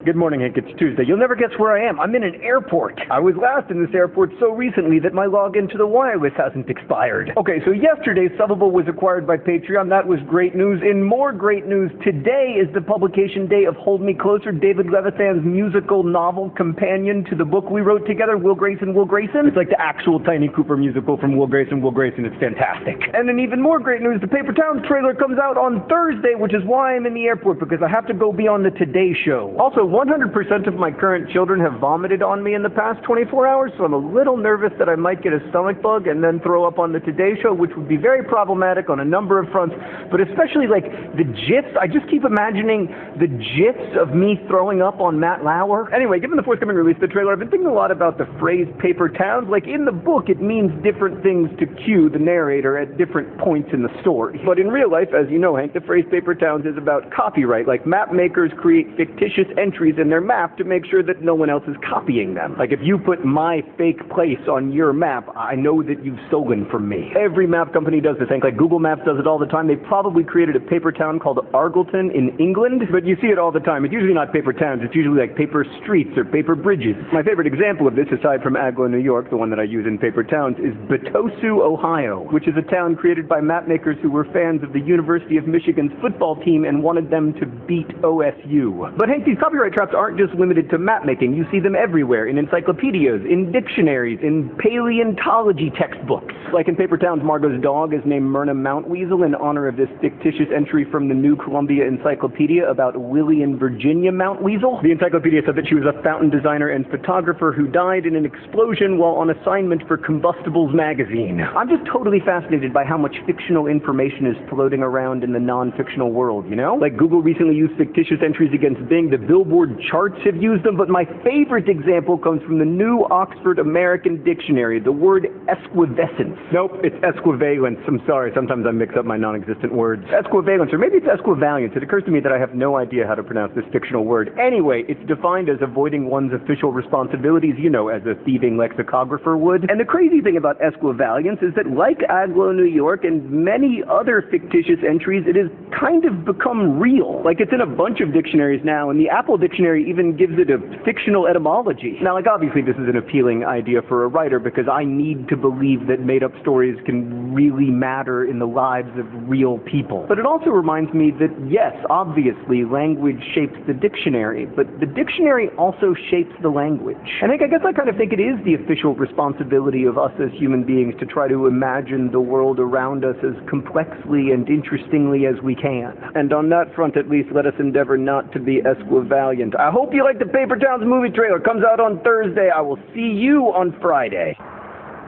Good morning, Hank. It's Tuesday. You'll never guess where I am. I'm in an airport. I was last in this airport so recently that my login to the wireless hasn't expired. Okay, so yesterday, Subbable was acquired by Patreon. That was great news. In more great news, today is the publication day of Hold Me Closer, David Levithan's musical novel companion to the book we wrote together, Will Grayson, Will Grayson. It's like the actual Tiny Cooper musical from Will Grayson, Will Grayson. It's fantastic. And in even more great news, the Paper Towns trailer comes out on Thursday, which is why I'm in the airport, because I have to go be on the Today Show. Also, 100% of my current children have vomited on me in the past 24 hours, so I'm a little nervous that I might get a stomach bug and then throw up on the Today Show, which would be very problematic on a number of fronts, but especially like the GIFs. I just keep imagining the GIFs of me throwing up on Matt Lauer. Anyway, given the forthcoming release of the trailer, I've been thinking a lot about the phrase paper towns. Like in the book, it means different things to Q, the narrator, at different points in the story. But in real life, as you know, Hank, the phrase paper towns is about copyright. Like map makers create fictitious entries in their map to make sure that no one else is copying them. Like if you put my fake place on your map, I know that you've stolen from me. Every map company does this, Hank. Like Google Maps does it all the time. They probably created a paper town called Argleton in England, but you see it all the time. It's usually not paper towns. It's usually like paper streets or paper bridges. My favorite example of this, aside from Agloe, New York, the one that I use in paper towns, is Betosu, Ohio, which is a town created by map makers who were fans of the University of Michigan's football team and wanted them to beat OSU. But Hank, these copyright traps aren't just limited to map making. You see them everywhere, in encyclopedias, in dictionaries, in paleontology textbooks. Like in Paper Towns, Margot's dog is named Myrna Mountweasel in honor of this fictitious entry from the New Columbia Encyclopedia about Willie and Virginia Mountweasel. The encyclopedia said that she was a fountain designer and photographer who died in an explosion while on assignment for Combustibles magazine. I'm just totally fascinated by how much fictional information is floating around in the non-fictional world, you know? Like Google recently used fictitious entries against Bing. The Billboard charts have used them, but my favorite example comes from the New Oxford American Dictionary, the word esquivescence. Nope, it's esquivalence. I'm sorry, sometimes I mix up my non-existent words. Esquivalence, or maybe it's esquivalience. It occurs to me that I have no idea how to pronounce this fictional word. Anyway, it's defined as avoiding one's official responsibilities, you know, as a thieving lexicographer would. And the crazy thing about esquivalience is that, like Agloe, New York, and many other fictitious entries, it has kind of become real. Like, it's in a bunch of dictionaries now, and the Apple Dictionary even gives it a fictional etymology. Now, like, obviously this is an appealing idea for a writer, because I need to believe that made-up stories can really matter in the lives of real people. But it also reminds me that, yes, obviously, language shapes the dictionary, but the dictionary also shapes the language. And I guess I kind of think it is the official responsibility of us as human beings to try to imagine the world around us as complexly and interestingly as we can. And on that front, at least, let us endeavor not to be esquivaliant. I hope you like the Paper Towns movie trailer. Comes out on Thursday. I will see you on Friday.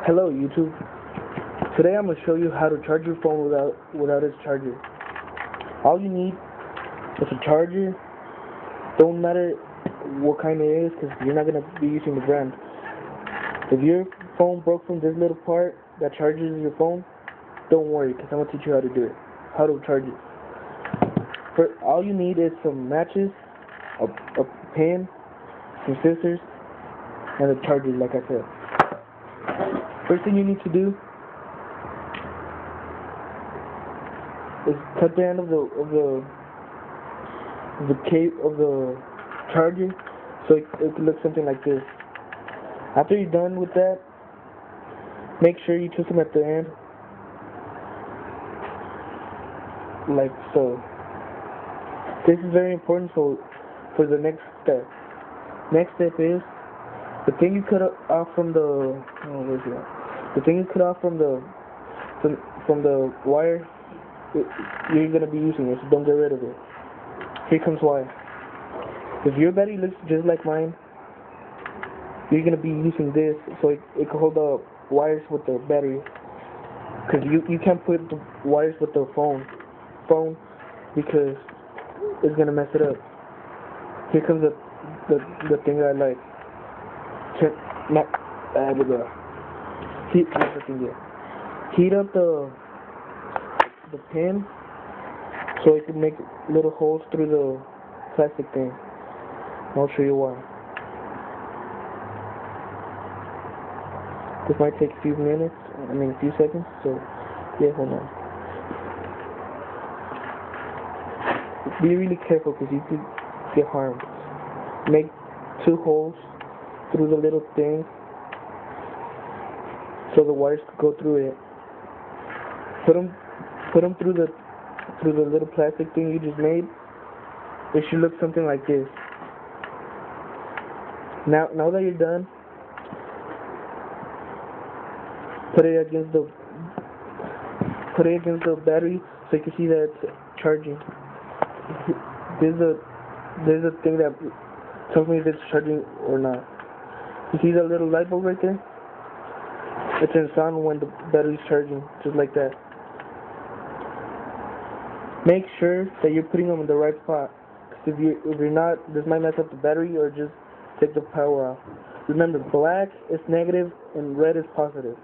Hello, YouTube. Today I'm going to show you how to charge your phone without its charger. All you need is a charger. Don't matter what kind it is, because you're not going to be using the brand. If your phone broke from this little part that charges your phone, don't worry, because I'm going to teach you how to do it. How to charge it. All you need is some matches, a pen, some scissors, and a charger, like I said. First thing you need to do is cut the end of the charger so it could look something like this. After you're done with that, make sure you twist them at the end, like so. This is very important for the next step. Next step is the thing you cut off from the wire. You're gonna be using it, so don't get rid of it. Here comes why. If your battery looks just like mine, you're gonna be using this so it can hold the wires with the battery. Because you can't put the wires with the phone because it's gonna mess it up. Here comes the thing that I like. Heat up the pen so it can make little holes through the plastic thing. I'll show you why. This might take a few seconds, so yeah, hold on. Be really careful because you could get harmed. make 2 holes through the little thing so the wires could go through it. Put them through the little plastic thing you just made. It should look something like this. Now that you're done, put it against the battery so you can see that it's charging. There's a thing that tells me if it's charging or not. You see that little light bulb right there? It turns on when the battery's charging, just like that. Make sure that you're putting them in the right spot. If you're not, this might mess up the battery or just take the power off. Remember, black is negative and red is positive.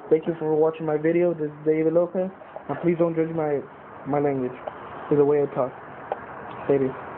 Thank you for watching my video. This is David Lopez. And please don't judge my language or the way I talk. Later.